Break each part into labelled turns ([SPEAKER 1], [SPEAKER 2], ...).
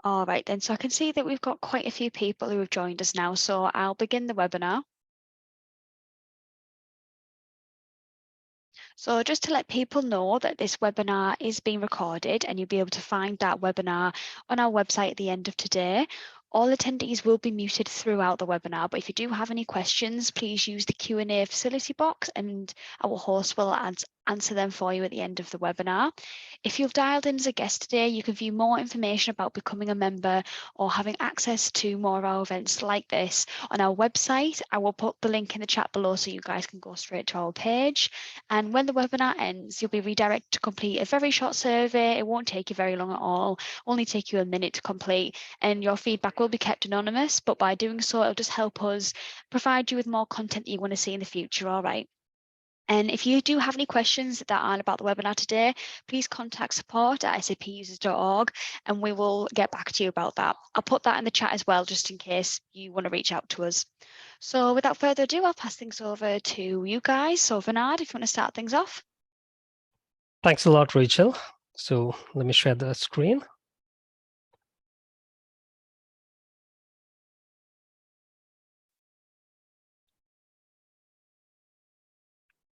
[SPEAKER 1] All right then, so I can see that we've got quite a few people who have joined us now, so I'll begin the webinar. So just to let people know that this webinar is being recorded and you'll be able to find that webinar on our website at the end of today. All attendees will be muted throughout the webinar, but if you do have any questions, please use the Q&A facility box and our host will answer them for you at the end of the webinar. If you've dialed in as a guest today, you can view more information about becoming a member or having access to more of our events like this on our website. I will put the link in the chat below so you guys can go straight to our page. And when the webinar ends, you'll be redirected to complete a very short survey. It won't take you very long at all, only take you a minute to complete, and your feedback will be kept anonymous, but by doing so, it'll just help us provide you with more content that you want to see in the future, all right? And if you do have any questions that aren't about the webinar today, please contact support@sapusers.org and we will get back to you about that. I'll put that in the chat as well, just in case you want to reach out to us. So without further ado, I'll pass things over to you guys. So Vinod, if you want to start things off.
[SPEAKER 2] Thanks a lot, Rachel. So let me share the screen.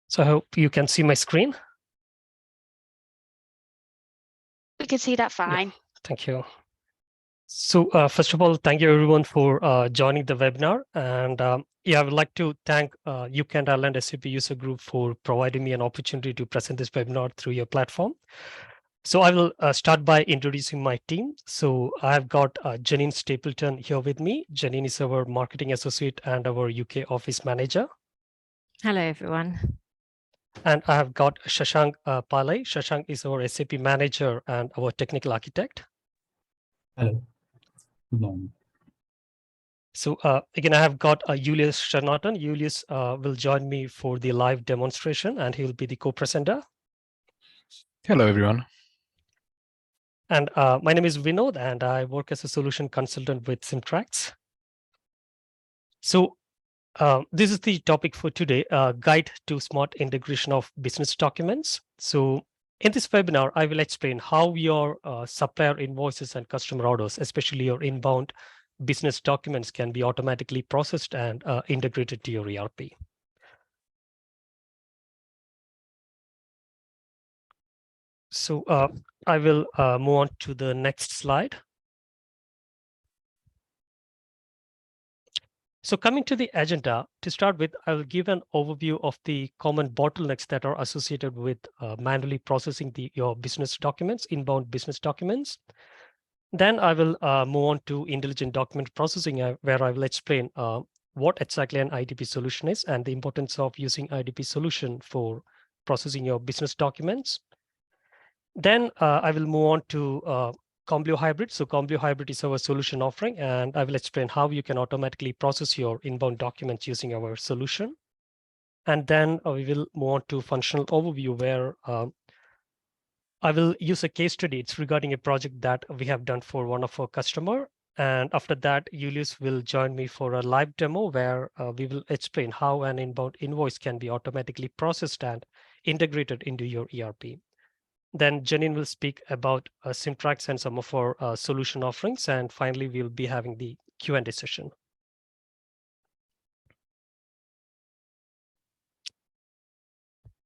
[SPEAKER 2] So I hope you can see my screen.
[SPEAKER 1] We can see that fine.
[SPEAKER 2] Yeah, thank you. So first of all, thank you everyone for joining the webinar. And yeah, I would like to thank UK and Ireland SAP User Group for providing me an opportunity to present this webinar through your platform. So I will start by introducing my team. So I've got Janine Stapleton here with me. Janine is our marketing associate and our UK office manager.
[SPEAKER 3] Hello, everyone.
[SPEAKER 2] And I have got Shashank Palai. Shashank is our SAP manager and our technical architect.
[SPEAKER 4] Hello. Good morning.
[SPEAKER 2] So again, I have got Julius Sharnatan. Julius will join me for the live demonstration and he will be the co-presenter.
[SPEAKER 5] Hello, everyone.
[SPEAKER 2] And my name is Vinod and I work as a solution consultant with Symtrax. So this is the topic for today, Guide to Smart Integration of Business Documents. So in this webinar, I will explain how your supplier invoices and customer orders, especially your inbound business documents, can be automatically processed and integrated to your ERP. So I will move on to the next slide. So coming to the agenda, to start with, I will give an overview of the common bottlenecks that are associated with manually processing your business documents, inbound business documents. Then I will move on to intelligent document processing, where I will explain what exactly an IDP solution is and the importance of using IDP solution for processing your business documents. Then I will move on to Compleo Hybrid. So Compleo Hybrid is our solution offering, and I will explain how you can automatically process your inbound documents using our solution. And then we will move on to functional overview, where I will use a case study. It's regarding a project that we have done for one of our customer. And after that, Julius will join me for a live demo where we will explain how an inbound invoice can be automatically processed and integrated into your ERP. Then Janine will speak about Symtrax and some of our solution offerings. And finally, we'll be having the Q&A session.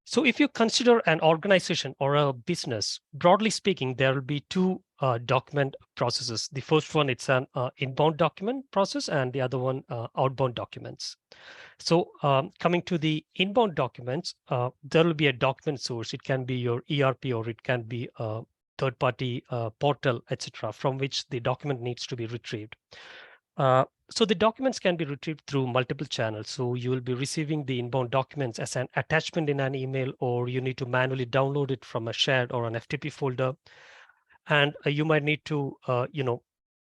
[SPEAKER 2] So if you consider an organization or a business, broadly speaking, there will be two document processes. The first one, it's an inbound document process, and the other one, outbound documents. So coming to the inbound documents, there will be a document source. It can be your ERP or it can be a third-party portal, etc., from which the document needs to be retrieved. So the documents can be retrieved through multiple channels. So you will be receiving the inbound documents as an attachment in an email, or you need to manually download it from a shared or an FTP folder. And you might need to,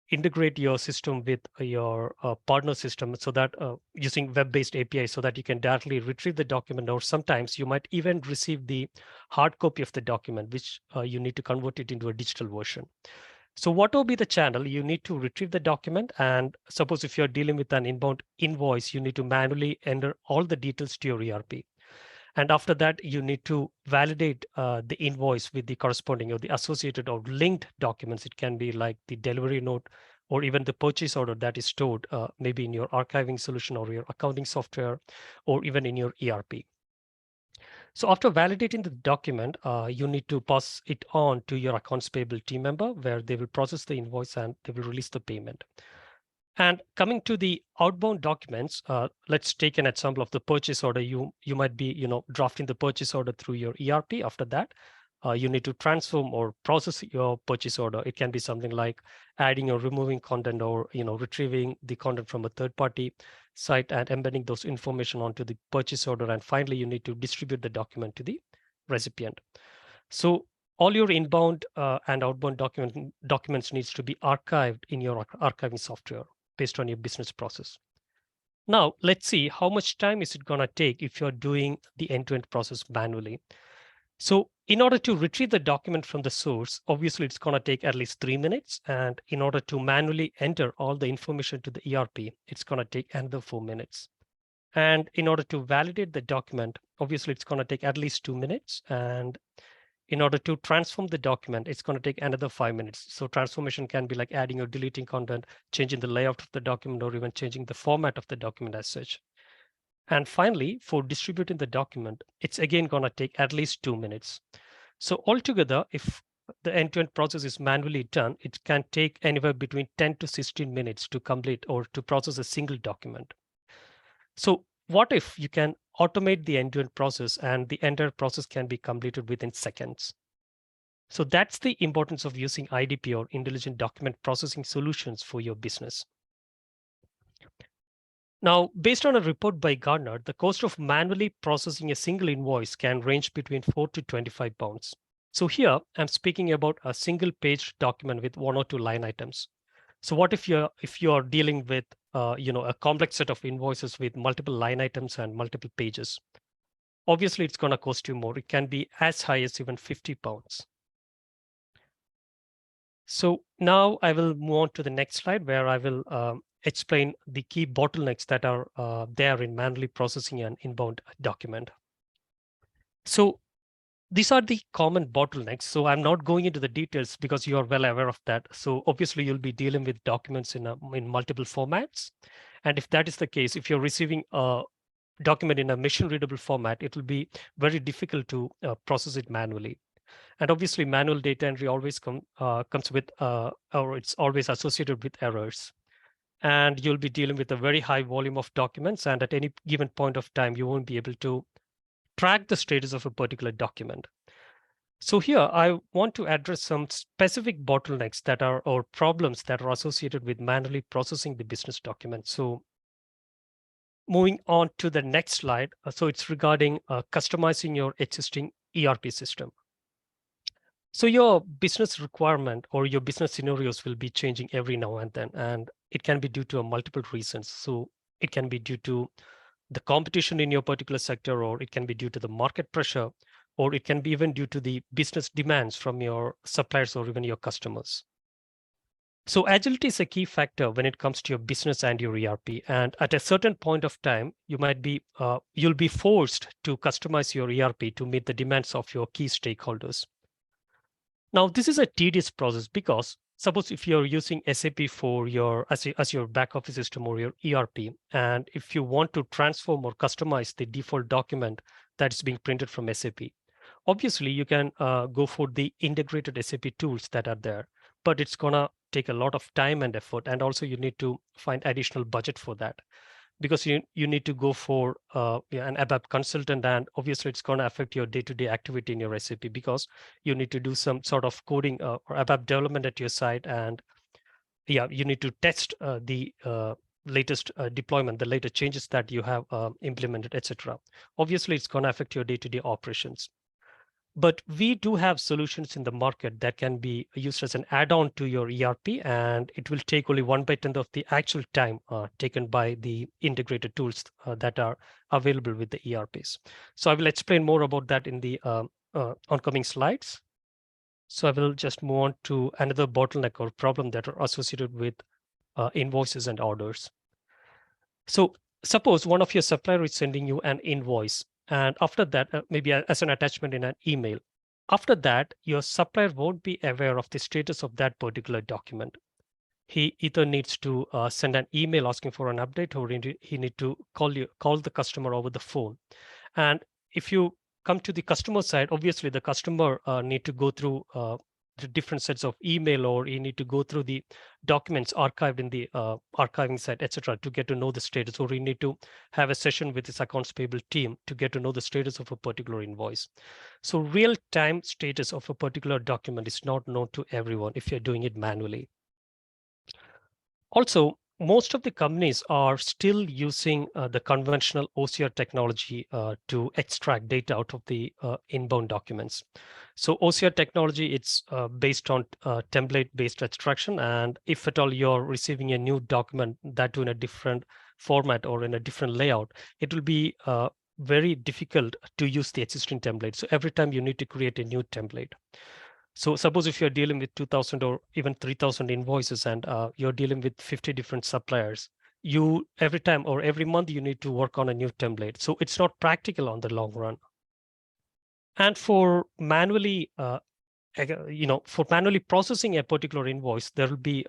[SPEAKER 2] integrate your system with your partner system so that using web-based API so that you can directly retrieve the document, or sometimes you might even receive the hard copy of the document, which you need to convert it into a digital version. So what will be the channel? You need to retrieve the document, and suppose if you're dealing with an inbound invoice, you need to manually enter all the details to your ERP. And after that, you need to validate the invoice with the corresponding or the associated or linked documents. It can be like the delivery note or even the purchase order that is stored maybe in your archiving solution or your accounting software or even in your ERP. So after validating the document, you need to pass it on to your accounts payable team member where they will process the invoice and they will release the payment. And coming to the outbound documents, let's take an example of the purchase order. You might be drafting the purchase order through your ERP. After that, you need to transform or process your purchase order. It can be something like adding or removing content or retrieving the content from a third-party site and embedding those information onto the purchase order. And finally, you need to distribute the document to the recipient. So all your inbound and outbound documents needs to be archived in your archiving software based on your business process. Now, let's see how much time is it going to take if you're doing the end-to-end process manually. So in order to retrieve the document from the source, obviously it's going to take at least 3 minutes. And in order to manually enter all the information to the ERP, it's going to take another 4 minutes. And in order to validate the document, obviously it's going to take at least 2 minutes. And in order to transform the document, it's going to take another 5 minutes. So transformation can be like adding or deleting content, changing the layout of the document, or even changing the format of the document as such. And finally, for distributing the document, it's again going to take at least 2 minutes. So altogether, if the end-to-end process is manually done, it can take anywhere between 10 to 16 minutes to complete or to process a single document. So what if you can automate the end-to-end process and the entire process can be completed within seconds? So that's the importance of using IDP or intelligent document processing solutions for your business. Now, based on a report by Gartner, the cost of manually processing a single invoice can range between 4 to 25 pounds. So here I'm speaking about a single page document with 1 or 2 line items. So what if you're dealing with a complex set of invoices with multiple line items and multiple pages? Obviously, it's going to cost you more. It can be as high as even 50 pounds. So now I will move on to the next slide where I will explain the key bottlenecks that are there in manually processing an inbound document. So these are the common bottlenecks. So I'm not going into the details because you are well aware of that. So obviously you'll be dealing with documents in multiple formats. And if that is the case, if you're receiving a document in a machine readable format, it will be very difficult to process it manually. And obviously manual data entry always comes with, or it's always associated with errors. And you'll be dealing with a very high volume of documents. And at any given point of time, you won't be able to track the status of a particular document. So here I want to address some specific bottlenecks that are or problems that are associated with manually processing the business document. So moving on to the next slide. So it's regarding customizing your existing ERP system. So your business requirement or your business scenarios will be changing every now and then, and it can be due to multiple reasons. So it can be due to the competition in your particular sector, or it can be due to the market pressure, or it can be even due to the business demands from your suppliers or even your customers. So agility is a key factor when it comes to your business and your ERP. And at a certain point of time, you'll be forced to customize your ERP to meet the demands of your key stakeholders. Now, this is a tedious process because suppose if you're using SAP for as your back office system or your ERP, and if you want to transform or customize the default document that is being printed from SAP, obviously you can go for the integrated SAP tools that are there, but it's gonna take a lot of time and effort, and also you need to find additional budget for that, because you need to go for an ABAP consultant, and obviously it's going to affect your day-to-day activity in your SAP because you need to do some sort of coding or ABAP development at your site, and you need to test the latest deployment, the latest changes that you have implemented, etc. Obviously, it's going to affect your day-to-day operations. But we do have solutions in the market that can be used as an add-on to your ERP, and it will take only 1/10 of the actual time taken by the integrated tools that are available with the ERPs. So I will explain more about that in the oncoming slides. So I will just move on to another bottleneck or problem that are associated with invoices and orders. So suppose one of your supplier is sending you an invoice And after that, maybe as an attachment in an email. After that, your supplier won't be aware of the status of that particular document. He either needs to send an email asking for an update, or he need to call the customer over the phone. And if you come to the customer side, obviously the customer need to go through the different sets of email, or you need to go through the documents archived in the archiving site, etc., to get to know the status, or you need to have a session with this accounts payable team to get to know the status of a particular invoice. So real-time status of a particular document is not known to everyone if you're doing it manually. Also, most of the companies are still using the conventional OCR technology to extract data out of the inbound documents. So OCR technology, it's based on template-based extraction. And if at all you're receiving a new document that in a different format or in a different layout, it will be very difficult to use the existing template. So every time you need to create a new template. So suppose if you're dealing with 2,000 or even 3,000 invoices, and you're dealing with 50 different suppliers, you every time or every month you need to work on a new template. So it's not practical on the long run. And for manually, for manually processing a particular invoice, there will be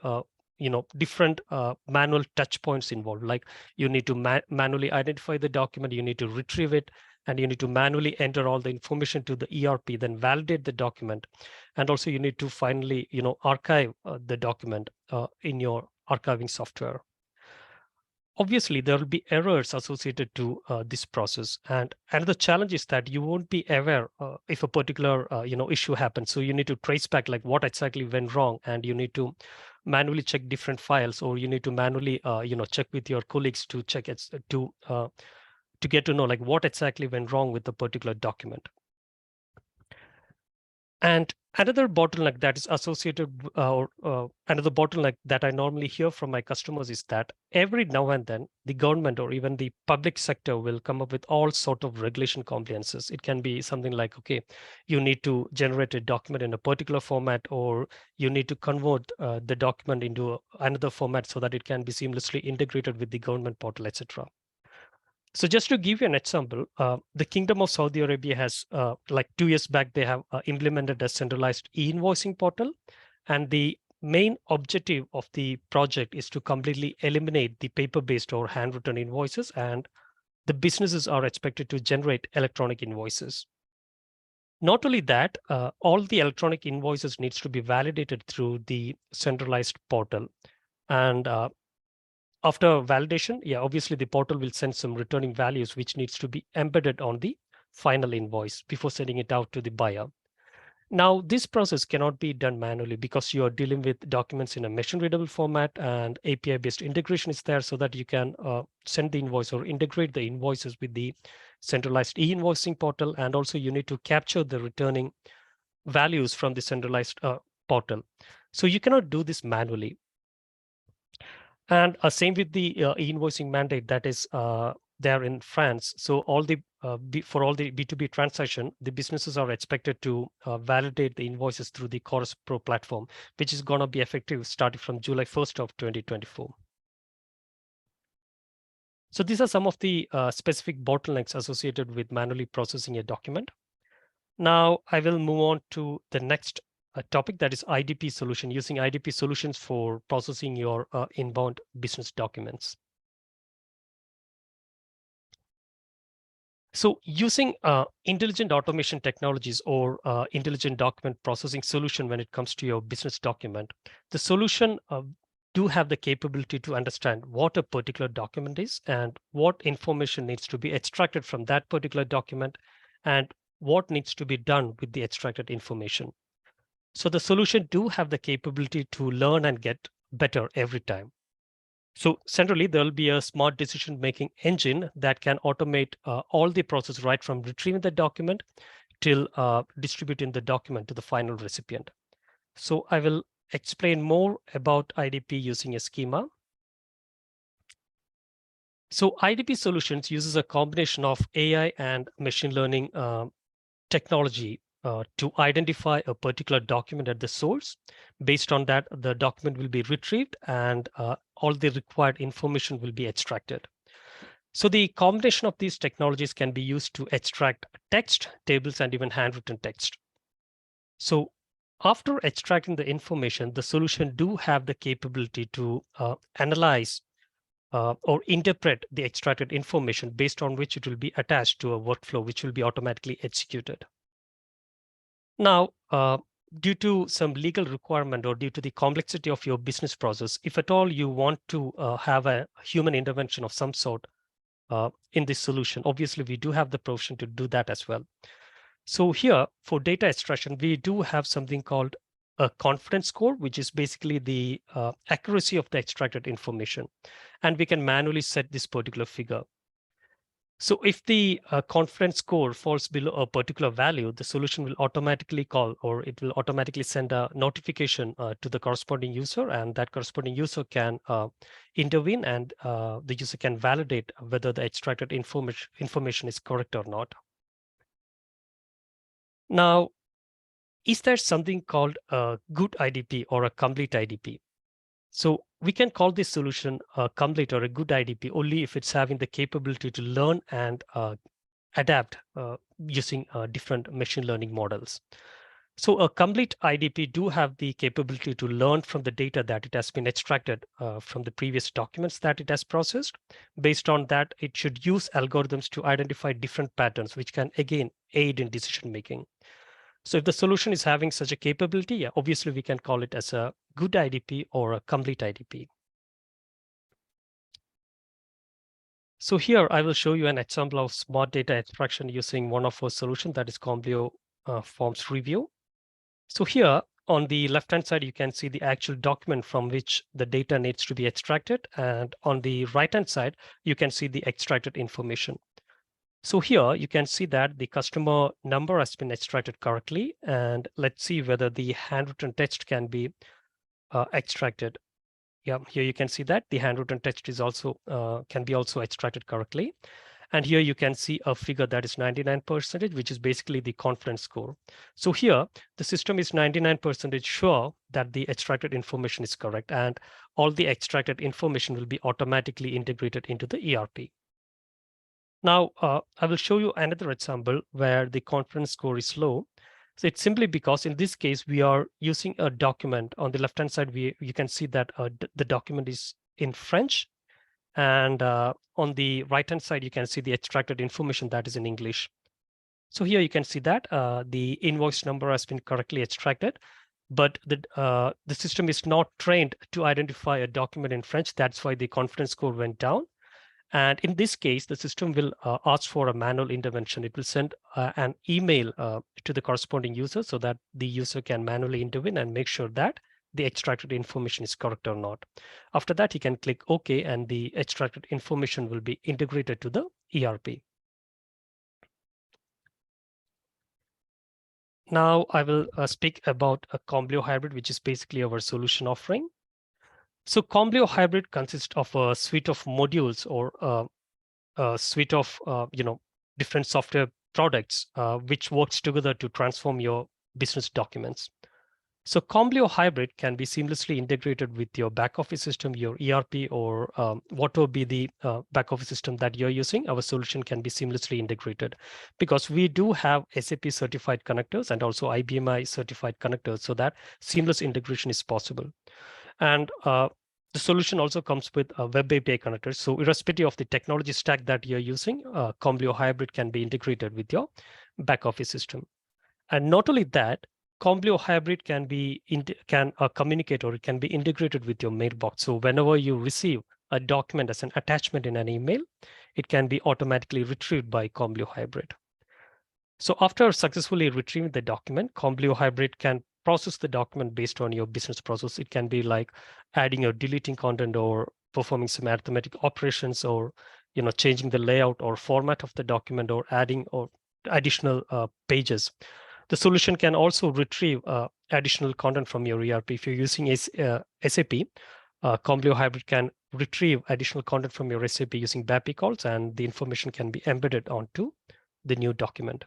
[SPEAKER 2] different manual touch points involved. Like you need to manually identify the document, you need to retrieve it, and you need to manually enter all the information to the ERP, then validate the document. And also you need to finally, archive the document in your archiving software. Obviously, there will be errors associated to this process. And another challenge is that you won't be aware if a particular issue happens. So you need to trace back like what exactly went wrong, and you need to manually check different files, or you need to manually check with your colleagues to check it to get to know like what exactly went wrong with the particular document. And another bottleneck that is associated, another bottleneck that I normally hear from my customers is that every now and then the government or even the public sector will come up with all sort of regulation compliances. It can be something like, okay, you need to generate a document in a particular format, or you need to convert the document into another format so that it can be seamlessly integrated with the government portal, etc. So just to give you an example, the Kingdom of Saudi Arabia has, like 2 years back, they have implemented a centralized e-invoicing portal. And the main objective of the project is to completely eliminate the paper-based or handwritten invoices, and the businesses are expected to generate electronic invoices. Not only that, all the electronic invoices needs to be validated through the centralized portal. And after validation, obviously the portal will send some returning values, which needs to be embedded on the final invoice before sending it out to the buyer. Now, this process cannot be done manually because you are dealing with documents in a machine-readable format, and API-based integration is there so that you can send the invoice or integrate the invoices with the centralized e-invoicing portal. And also you need to capture the returning values from the centralized portal. So you cannot do this manually. And same with the e-invoicing mandate that is there in France. So all the for all the B2B transaction, the businesses are expected to validate the invoices through the Chorus Pro platform, which is going to be effective starting from July 1st of 2024. So these are some of the specific bottlenecks associated with manually processing a document. Now I will move on to the next topic, that is IDP solution, using IDP solutions for processing your inbound business documents. So using intelligent automation technologies or intelligent document processing solution when it comes to your business document, the solution do have the capability to understand what a particular document is and what information needs to be extracted from that particular document and what needs to be done with the extracted information. So the solution do have the capability to learn and get better every time. So centrally, there will be a smart decision-making engine that can automate all the process right from retrieving the document till distributing the document to the final recipient. So I will explain more about IDP using a schema. So IDP solutions uses a combination of AI and machine learning technology to identify a particular document at the source. Based on that, the document will be retrieved and all the required information will be extracted. So the combination of these technologies can be used to extract text, tables, and even handwritten text. So after extracting the information, the solution do have the capability to analyze or interpret the extracted information based on which it will be attached to a workflow, which will be automatically executed. Now, due to some legal requirement or due to the complexity of your business process, if at all you want to have a human intervention of some sort in this solution, obviously we do have the provision to do that as well. So here for data extraction, we do have something called a confidence score, which is basically the accuracy of the extracted information. And we can manually set this particular figure. So if the confidence score falls below a particular value, the solution will automatically call, or it will automatically send a notification to the corresponding user, and that corresponding user can intervene, and the user can validate whether the extracted information is correct or not. Now, is there something called a good IDP or a complete IDP? So we can call this solution a complete or a good IDP only if it's having the capability to learn and adapt using different machine learning models. So a complete IDP do have the capability to learn from the data that it has been extracted from the previous documents that it has processed. Based on that, it should use algorithms to identify different patterns, which can again aid in decision making. So if the solution is having such a capability, yeah, obviously we can call it as a good IDP or a complete IDP. So here I will show you an example of smart data extraction using one of our solutions, that is Compleo Forms Review. So here on the left-hand side, you can see the actual document from which the data needs to be extracted. And on the right-hand side, you can see the extracted information. So here you can see that the customer number has been extracted correctly. And let's see whether the handwritten text can be extracted. Yeah, here you can see that the handwritten text is also can be also extracted correctly. And here you can see a figure that is 99%, which is basically the confidence score. So here the system is 99% sure that the extracted information is correct, and all the extracted information will be automatically integrated into the ERP. Now, I will show you another example where the confidence score is low. So it's simply because in this case, we are using a document. On the left-hand side, you can see that the document is in French. And on the right-hand side, you can see the extracted information that is in English. So here you can see that the invoice number has been correctly extracted, but the system is not trained to identify a document in French. That's why the confidence score went down. And in this case, the system will ask for a manual intervention. It will send an email to the corresponding user so that the user can manually intervene and make sure that the extracted information is correct or not. After that, you can click OK, and the extracted information will be integrated to the ERP. Now I will speak about a Compleo hybrid, which is basically our solution offering. So Compleo hybrid consists of a suite of modules or a suite of different software products which works together to transform your business documents. So Compleo hybrid can be seamlessly integrated with your back office system, your ERP, or whatever be the back office system that you're using. Our solution can be seamlessly integrated because we do have SAP certified connectors and also IBMI certified connectors, so that seamless integration is possible. And the solution also comes with a web API connector. So irrespective of the technology stack that you're using, Compleo hybrid can be integrated with your back office system. And not only that, Compleo hybrid can communicate, or it can be integrated with your mailbox. So whenever you receive a document as an attachment in an email, it can be automatically retrieved by Compleo hybrid. So after successfully retrieving the document, Compleo hybrid can process the document based on your business process. It can be like adding or deleting content, or performing some arithmetic operations, or changing the layout or format of the document, or adding or additional pages. The solution can also retrieve additional content from your ERP. If you're using SAP, Compleo hybrid can retrieve additional content from your SAP using BAPI calls, and the information can be embedded onto the new document.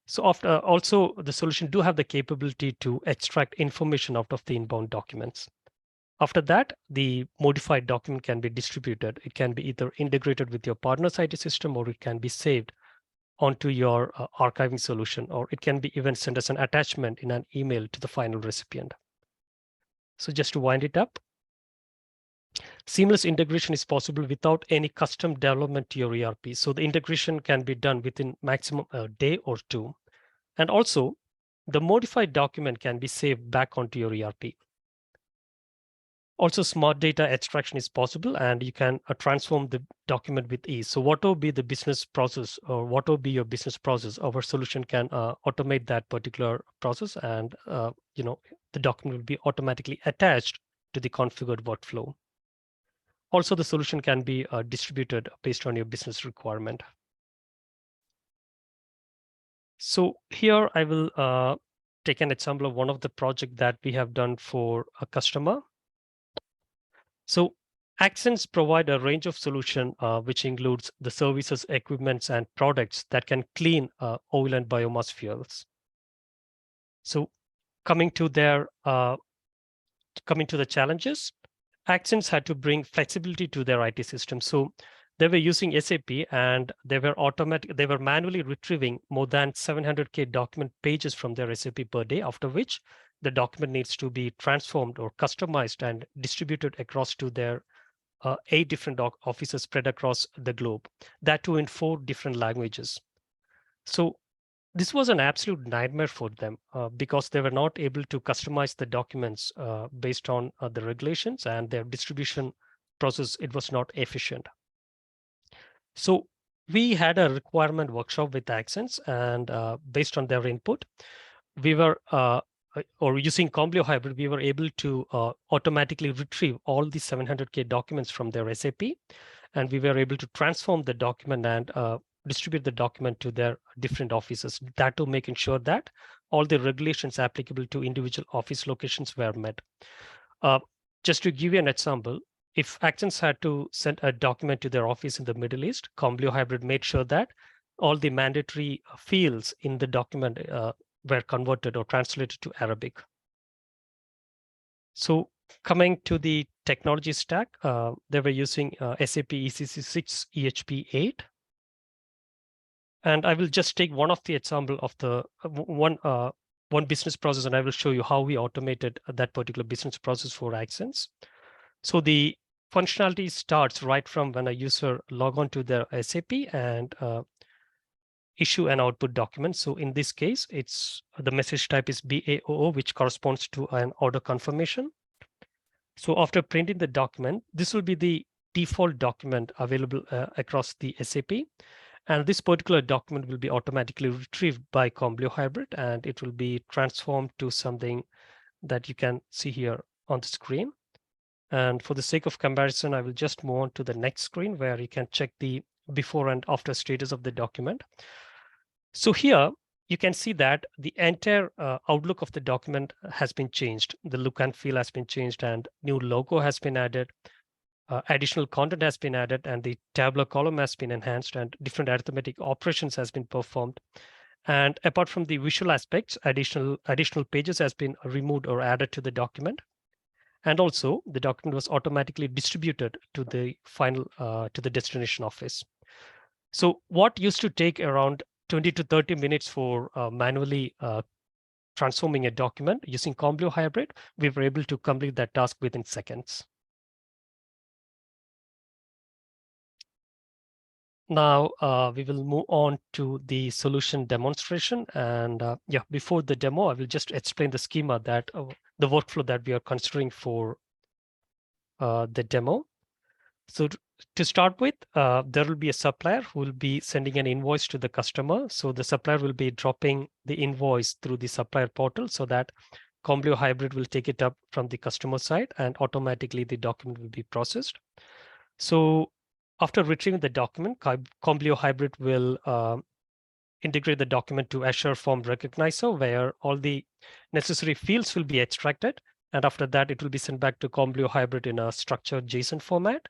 [SPEAKER 2] So also the solution do have the capability to extract information out of the inbound documents. After that, the modified document can be distributed. It can be either integrated with your partner's IT system, or it can be saved onto your archiving solution, or it can be even sent as an attachment in an email to the final recipient. So just to wind it up, seamless integration is possible without any custom development to your ERP. So the integration can be done within maximum a day or two. And also, the modified document can be saved back onto your ERP. Also, smart data extraction is possible, and you can transform the document with ease. So whatever be the business process, or whatever be your business process, our solution can automate that particular process, and the document will be automatically attached to the configured workflow. Also, the solution can be distributed based on your business requirement. So here I will take an example of one of the projects that we have done for a customer. So Axens provide a range of solutions, which includes the services, equipments, and products that can clean oil and biomass fuels. So coming to the challenges, Axens had to bring flexibility to their IT system. So they were using SAP, and they were manually retrieving more than 700K document pages from their SAP per day, after which the document needs to be transformed or customized and distributed across to their 8 different offices spread across the globe, that too in 4 different languages. So this was an absolute nightmare for them because they were not able to customize the documents based on the regulations, and their distribution process, it was not efficient. So we had a requirement workshop with Axens, and based on their input, we were or using Compleo Hybrid, we were able to automatically retrieve all the 700K documents from their SAP, and we were able to transform the document and distribute the document to their different offices, that to making sure that all the regulations applicable to individual office locations were met. Just to give you an example, if Axens had to send a document to their office in the Middle East, Compleo Hybrid made sure that all the mandatory fields in the document were converted or translated to Arabic. So coming to the technology stack, they were using SAP ECC6 EHP8. And I will just take one of the example of the one business process, and I will show you how we automated that particular business process for Axens. So the functionality starts right from when a user log on to their SAP and issue an output document. So in this case, it's the message type is BAOO, which corresponds to an order confirmation. So after printing the document, this will be the default document available across the SAP. And this particular document will be automatically retrieved by Compleo Hybrid, and it will be transformed to something that you can see here on the screen. And for the sake of comparison, I will just move on to the next screen where you can check the before and after status of the document. So here you can see that the entire outlook of the document has been changed. The look and feel has been changed, and new logo has been added. Additional content has been added, and the tabular column has been enhanced, and different arithmetic operations has been performed. And apart from the visual aspects, additional pages has been removed or added to the document. And also the document was automatically distributed to the final to the destination office. So what used to take around 20 to 30 minutes for manually transforming a document using Compleo Hybrid, we were able to complete that task within seconds. Now we will move on to the solution demonstration. And yeah, before the demo, I will just explain the schema that the workflow that we are considering for the demo. So to start with, there will be a supplier who will be sending an invoice to the customer. So the supplier will be dropping the invoice through the supplier portal so that Compleo Hybrid will take it up from the customer side, and automatically the document will be processed. So after retrieving the document, Compleo Hybrid will integrate the document to Azure Form Recognizer, where all the necessary fields will be extracted. And after that, it will be sent back to Compleo Hybrid in a structured JSON format.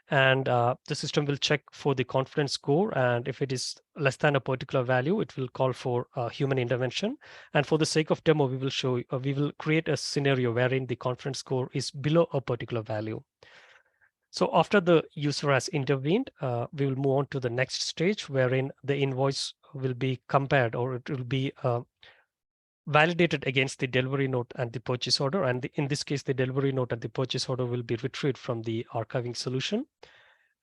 [SPEAKER 2] And the system will check for the confidence score. And if it is less than a particular value, it will call for human intervention. And for the sake of demo, we will create a scenario wherein the confidence score is below a particular value. So after the user has intervened, we will move on to the next stage, wherein the invoice will be compared, or it will be validated against the delivery note and the purchase order. And in this case, the delivery note and the purchase order will be retrieved from the archiving solution.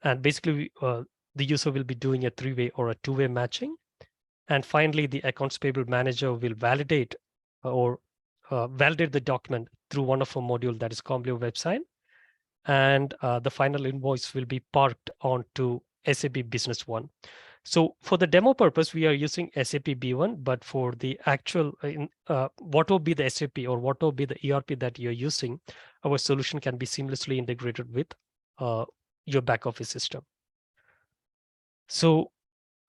[SPEAKER 2] And basically, the user will be doing a three-way or a two-way matching. And finally, the accounts payable manager will validate the document through one of our module, that is Compleo website. And the final invoice will be parked onto SAP Business One. So for the demo purpose, we are using SAP B1, but for the actual, what will be the SAP or what will be the ERP that you're using, our solution can be seamlessly integrated with your back office system. So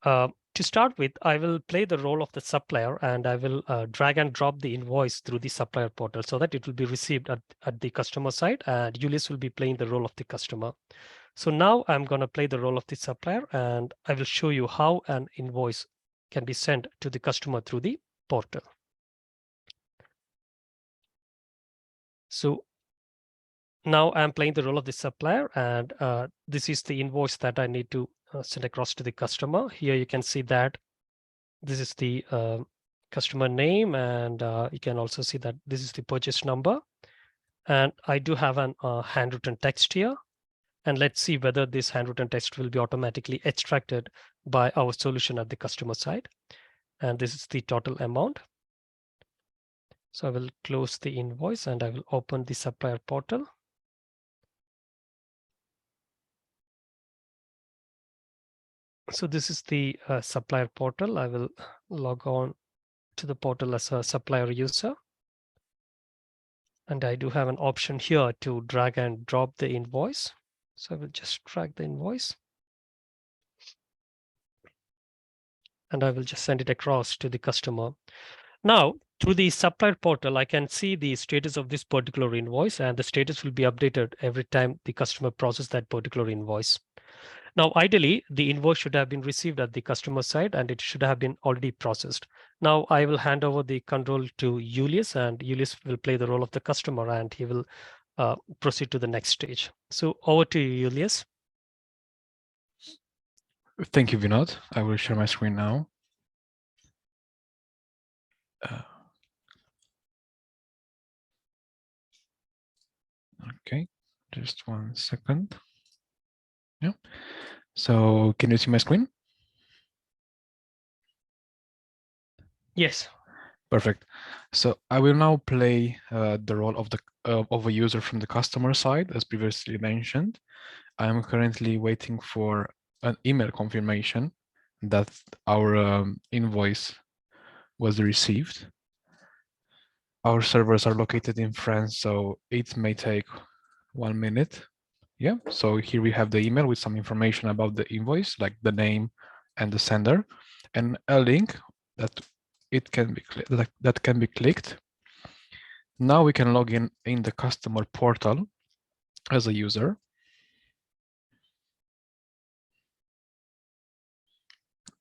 [SPEAKER 2] to start with, I will play the role of the supplier, and I will drag and drop the invoice through the supplier portal so that it will be received at the customer side, and Julius will be playing the role of the customer. So now I'm going to play the role of the supplier, and I will show you how an invoice can be sent to the customer through the portal. So now I'm playing the role of the supplier, and this is the invoice that I need to send across to the customer. Here you can see that this is the customer name, and you can also see that this is the purchase number. And I do have an handwritten text here. And let's see whether this handwritten text will be automatically extracted by our solution at the customer side. And this is the total amount. So I will close the invoice and I will open the supplier portal. So this is the supplier portal. I will log on to the portal as a supplier user. And I do have an option here to drag and drop the invoice. So I will just drag the invoice. And I will just send it across to the customer. Now, through the supplier portal, I can see the status of this particular invoice, and the status will be updated every time the customer processes that particular invoice. Now, ideally, the invoice should have been received at the customer side, and it should have been already processed. Now, I will hand over the control to Julius, and Julius will play the role of the customer, and he will proceed to the next stage. So over to you, Julius.
[SPEAKER 5] Thank you, Vinod. I will share my screen now. Okay, just 1 second. Yeah. So can you see my screen?
[SPEAKER 2] Yes.
[SPEAKER 5] Perfect. So I will now play the role of a user from the customer side, as previously mentioned. I am currently waiting for an email confirmation that our invoice was received. Our servers are located in France, so it may take 1 minute. Yeah, so here we have the email with some information about the invoice, like the name and the sender, and a link that it can be that can be clicked. Now we can log in the customer portal as a user.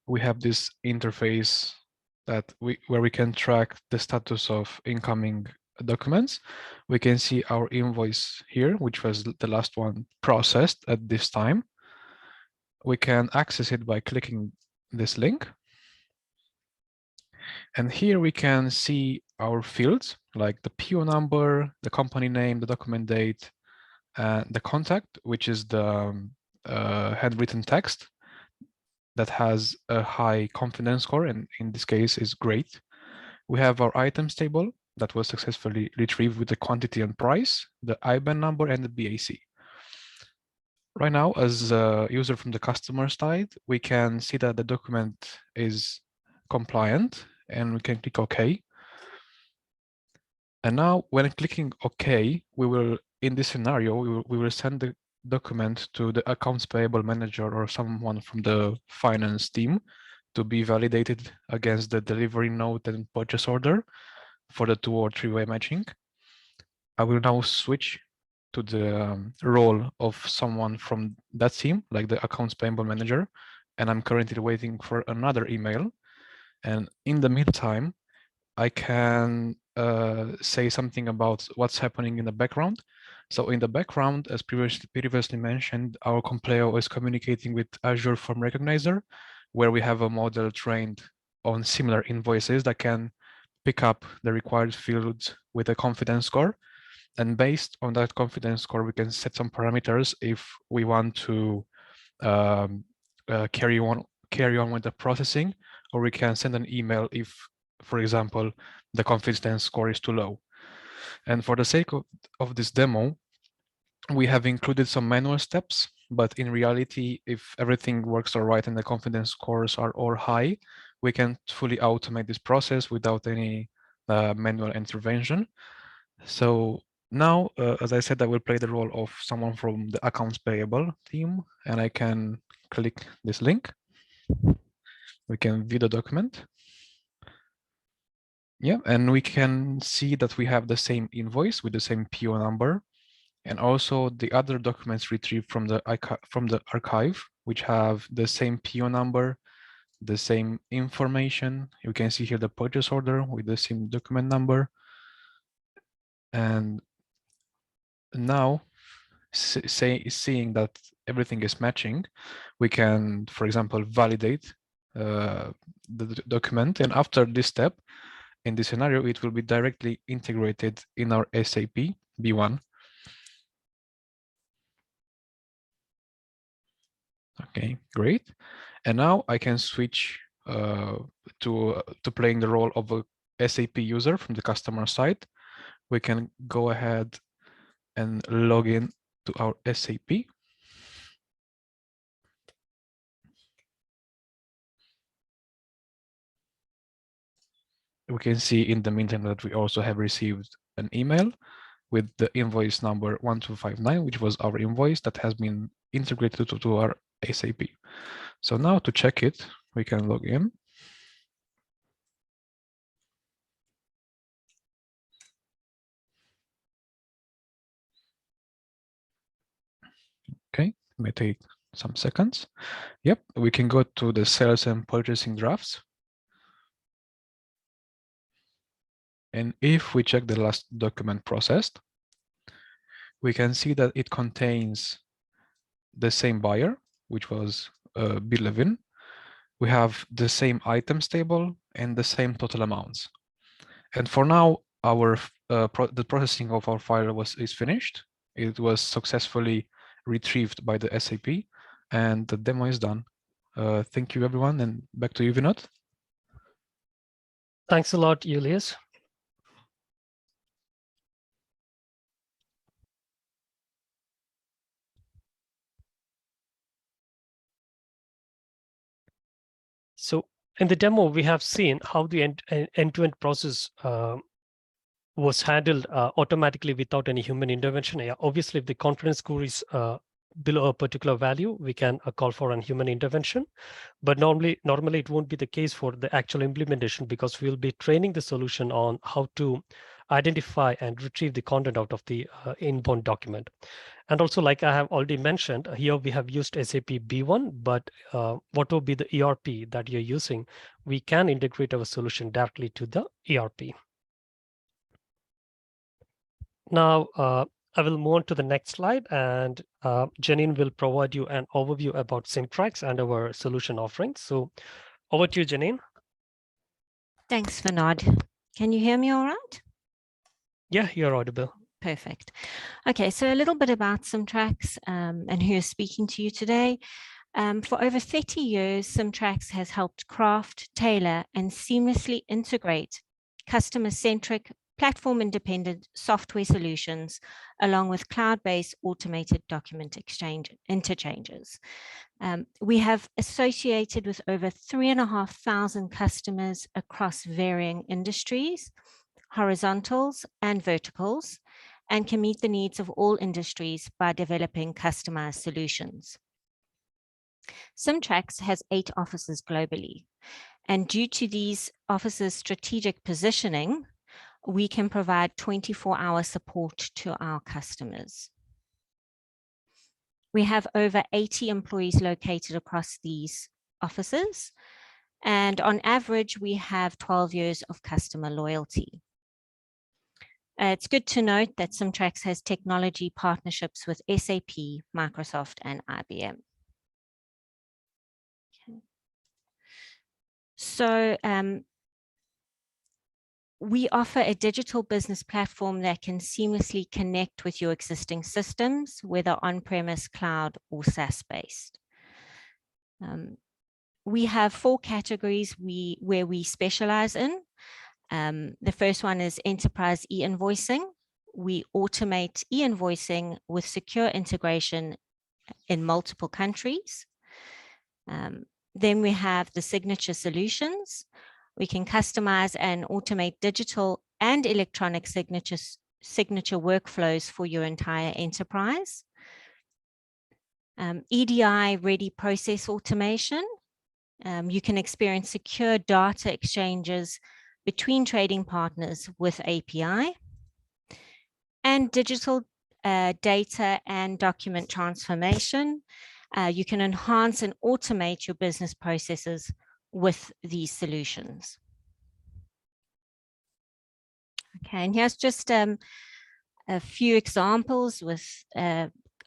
[SPEAKER 5] We have this interface where we can track the status of incoming documents. We can see our invoice here, which was the last one processed at this time. We can access it by clicking this link. And here we can see our fields like the PO number, the company name, the document date, and the contact, which is the handwritten text that has a high confidence score, and in this case is great. We have our items table that was successfully retrieved with the quantity and price, the IBAN number, and the BAC. Right now, as a user from the customer side, we can see that the document is compliant, and we can click OK. And now, when clicking OK, we will, in this scenario, we will send the document to the accounts payable manager or someone from the finance team to be validated against the delivery note and purchase order for the 2- or 3-way matching. I will now switch to the role of someone from that team, like the accounts payable manager, and I'm currently waiting for another email. And in the meantime, I can say something about what's happening in the background. So in the background, as previously mentioned, our Compleo is communicating with Azure Form Recognizer, where we have a model trained on similar invoices that can pick up the required fields with a confidence score. And based on that confidence score, we can set some parameters if we want to carry on with the processing, or we can send an email if, for example, the confidence score is too low. And for the sake of this demo, we have included some manual steps, but in reality, if everything works all right and the confidence scores are all high, we can fully automate this process without any manual intervention. So now, as I said, I will play the role of someone from the accounts payable team, and I can click this link. We can view the document. Yeah, and we can see that we have the same invoice with the same PO number, and also the other documents retrieved from the archive, which have the same PO number, the same information. You can see here the purchase order with the same document number. And now, seeing that everything is matching, we can, for example, validate the document. And after this step, in this scenario, it will be directly integrated in our SAP B1. Okay, great. And now I can switch to playing the role of a SAP user from the customer side. We can go ahead and log in to our SAP. We can see in the meantime that we also have received an email with the invoice number 1259, which was our invoice that has been integrated to our SAP. So now to check it, we can log in. Okay, it may take some seconds. Yep, we can go to the sales and purchasing drafts. And if we check the last document processed, we can see that it contains the same buyer, which was B11. We have the same items table and the same total amounts. And for now, our the processing of our file is finished. It was successfully retrieved by the SAP, and the demo is done. Thank you, everyone, and back to you, Vinod.
[SPEAKER 2] Thanks a lot, Julius. So in the demo, we have seen how the end-to-end process was handled automatically without any human intervention. Yeah, obviously, if the confidence score is below a particular value, we can call for a human intervention. But normally it won't be the case for the actual implementation, because we'll be training the solution on how to identify and retrieve the content out of the inbound document. And also, like I have already mentioned, here we have used SAP B1, but what will be the ERP that you're using, we can integrate our solution directly to the ERP. Now, I will move on to the next slide, and Janine will provide you an overview about Symtrax and our solution offerings. So over to you, Janine.
[SPEAKER 3] Thanks, Vinod. Can you hear me all right?
[SPEAKER 2] Yeah, you're audible.
[SPEAKER 3] Perfect. Okay, so a little bit about Symtrax and who is speaking to you today. For over 30 years, Symtrax has helped craft, tailor, and seamlessly integrate customer-centric, platform-independent software solutions, along with cloud-based automated document interchanges. We have associated with over 3,500 customers across varying industries, horizontals and verticals, and can meet the needs of all industries by developing customized solutions. Symtrax has 8 offices globally, and due to these offices' strategic positioning, we can provide 24-hour support to our customers. We have over 80 employees located across these offices. And on average, we have 12 years of customer loyalty. It's good to note that Symtrax has technology partnerships with SAP, Microsoft, and IBM. Okay. So we offer a digital business platform that can seamlessly connect with your existing systems, whether on-premise, cloud, or SaaS-based. We have 4 categories where we specialize in. The first one is enterprise e-invoicing. We automate e-invoicing with secure integration in multiple countries. Then we have the signature solutions. We can customize and automate digital and electronic signature workflows for your entire enterprise. EDI ready process automation. You can experience secure data exchanges between trading partners with API. And digital data and document transformation. You can enhance and automate your business processes with these solutions. Okay, and here's just a few examples with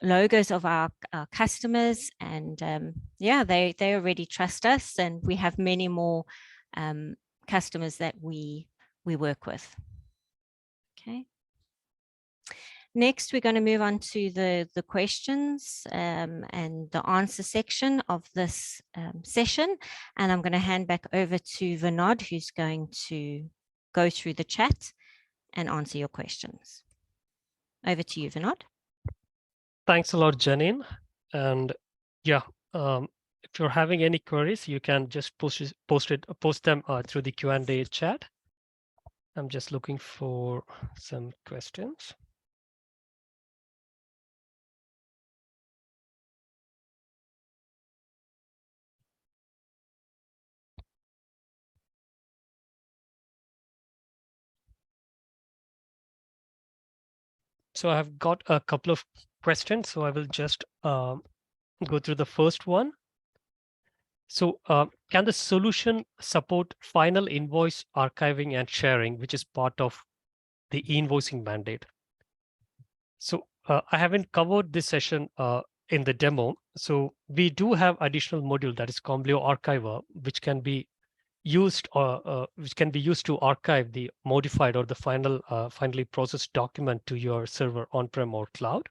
[SPEAKER 3] logos of our customers, and yeah, they already trust us, and we have many more customers that we work with. Okay. Next, we're going to move on to the questions and the answer section of this session. And I'm going to hand back over to Vinod, who's going to go through the chat and answer your questions. Over to you, Vinod.
[SPEAKER 2] Thanks a lot, Janine. And yeah, if you're having any queries, you can just post them through the Q&A chat. I'm just looking for some questions. So I've got a couple of questions, so I will just go through the first one. So can the solution support final invoice archiving and sharing, which is part of the invoicing mandate? So I haven't covered this session in the demo. So we do have additional module that is Compleo Archiver, which can be used to archive the modified or the finally processed document to your server on-prem or cloud.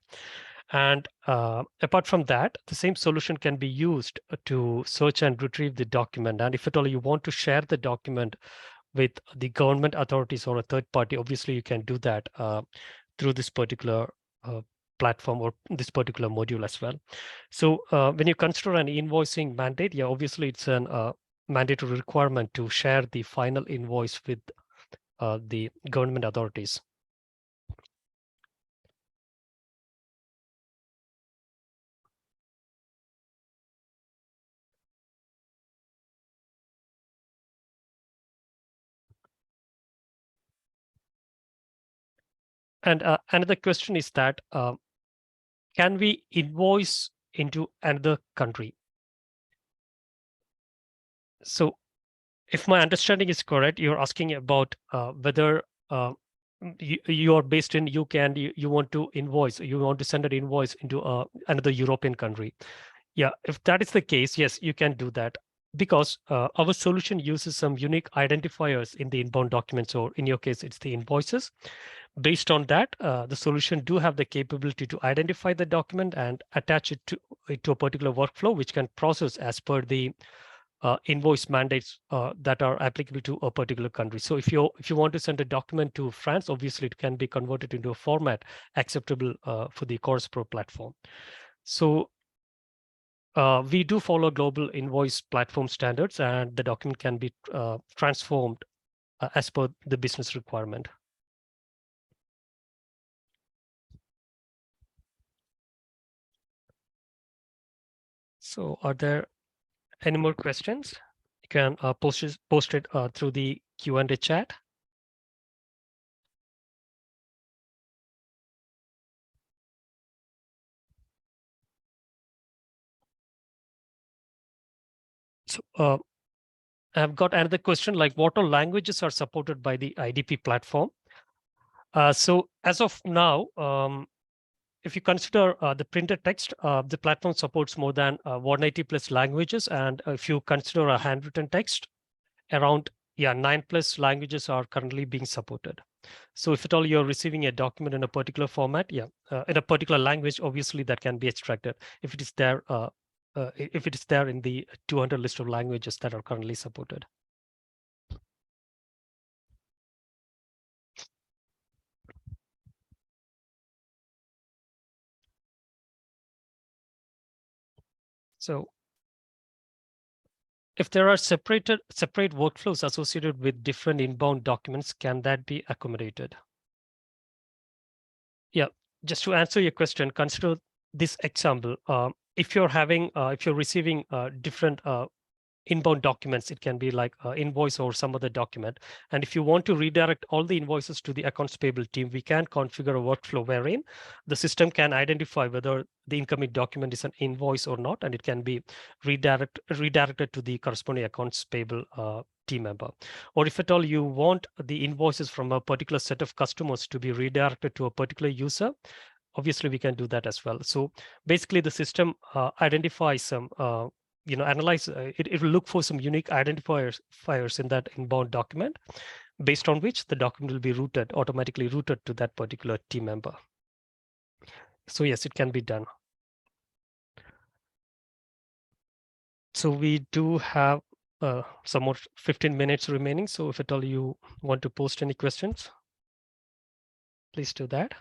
[SPEAKER 2] And apart from that, the same solution can be used to search and retrieve the document. And if at all you want to share the document with the government authorities or a third party, obviously you can do that through this particular platform or this particular module as well. So when you consider an invoicing mandate, yeah, obviously it's an mandatory requirement to share the final invoice with the government authorities. And another question is that, can we invoice into another country? So if my understanding is correct, you're asking about whether you are based in UK and you want to invoice, you want to send an invoice into another European country. Yeah, if that is the case, yes, you can do that, because our solution uses some unique identifiers in the inbound documents, or in your case, it's the invoices. Based on that, the solution do have the capability to identify the document and attach it to a particular workflow, which can process as per the invoice mandates that are applicable to a particular country. So if you want to send a document to France, obviously it can be converted into a format acceptable for the CorusPro platform. So we do follow global invoice platform standards, and the document can be transformed as per the business requirement. So are there any more questions? You can post it through the Q&A chat. So I've got another question, like what all languages are supported by the IDP platform? So as of now, if you consider the printed text, the platform supports more than 180 plus languages. And if you consider a handwritten text, around 9+ languages are currently being supported. So if at all you're receiving a document in a particular format, in a particular language, obviously that can be extracted if it is there. If it is there in the 200 list of languages that are currently supported. So if there are separate workflows associated with different inbound documents, can that be accommodated? Yeah, just to answer your question, consider this example. If you're receiving different inbound documents, it can be like invoice or some other document. And if you want to redirect all the invoices to the accounts payable team, we can configure a workflow wherein the system can identify whether the incoming document is an invoice or not, and it can be redirected to the corresponding accounts payable team member. Or if at all you want the invoices from a particular set of customers to be redirected to a particular user, obviously we can do that as well. So basically the system identifies some analyze it will look for some unique identifiers in that inbound document, based on which the document will be automatically routed to that particular team member. So yes, it can be done. So we do have some more 15 minutes remaining. So if at all you want to post any questions, please do that.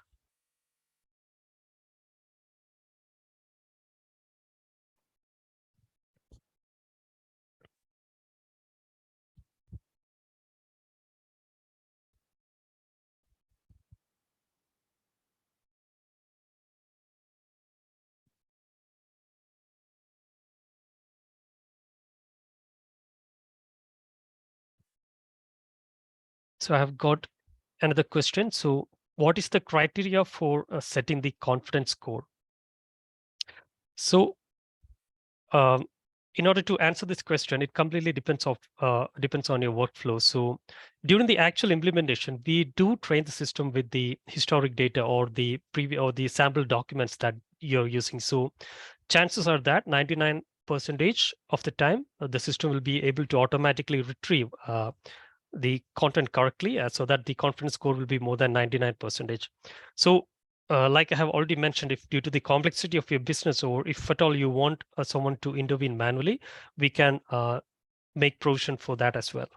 [SPEAKER 2] So I have got another question. So what is the criteria for setting the confidence score? So in order to answer this question, it completely depends on your workflow. So during the actual implementation, we do train the system with the historic data or the sample documents that you're using. So chances are that 99% of the time, the system will be able to automatically retrieve the content correctly, so that the confidence score will be more than 99%. So like I have already mentioned, if due to the complexity of your business, or if at all you want someone to intervene manually, we can make provision for that as well.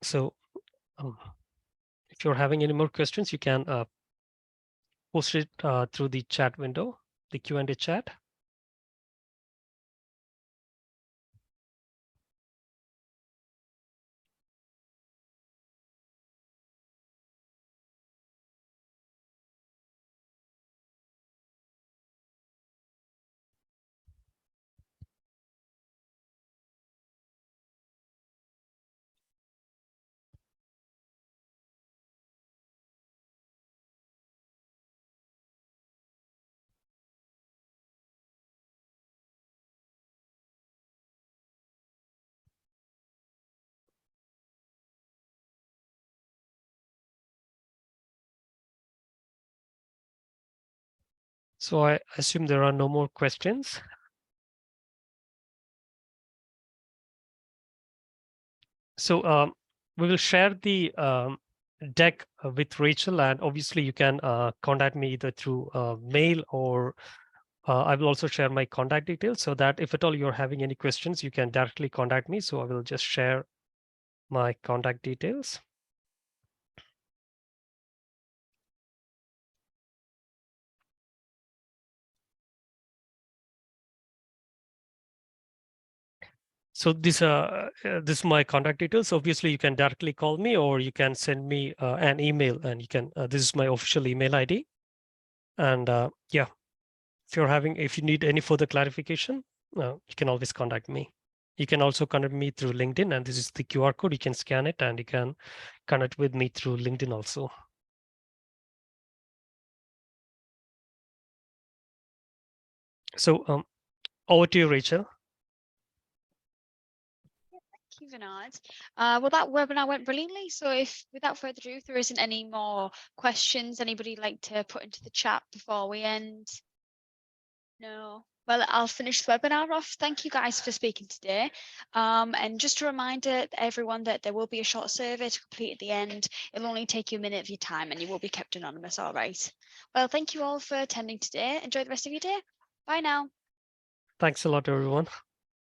[SPEAKER 2] So if you're having any more questions, you can post it through the chat window, the Q&A chat. So I assume there are no more questions. So we will share the deck with Rachel, and obviously you can contact me either through mail, or I will also share my contact details, so that if at all you're having any questions, you can directly contact me. So I will just share my contact details. So this is my contact details. Obviously, you can directly call me, or you can send me an email, and you can. This is my official email ID. And yeah, if you need any further clarification, you can always contact me. You can also contact me through LinkedIn, and this is the QR code. You can scan it, and you can connect with me through LinkedIn also. So over to you, Rachel.
[SPEAKER 1] Thank you, Vinod. Well, that webinar went brilliantly. So without further ado, if there isn't any more questions, anybody like to put into the chat before we end? No. Well, I'll finish the webinar off. Thank you guys for speaking today. And just a reminder to everyone that there will be a short survey to complete at the end. It'll only take you a minute of your time and you will be kept anonymous. All right. Well, thank you all for attending today. Enjoy the rest of your day. Bye now.
[SPEAKER 2] Thanks a lot, everyone.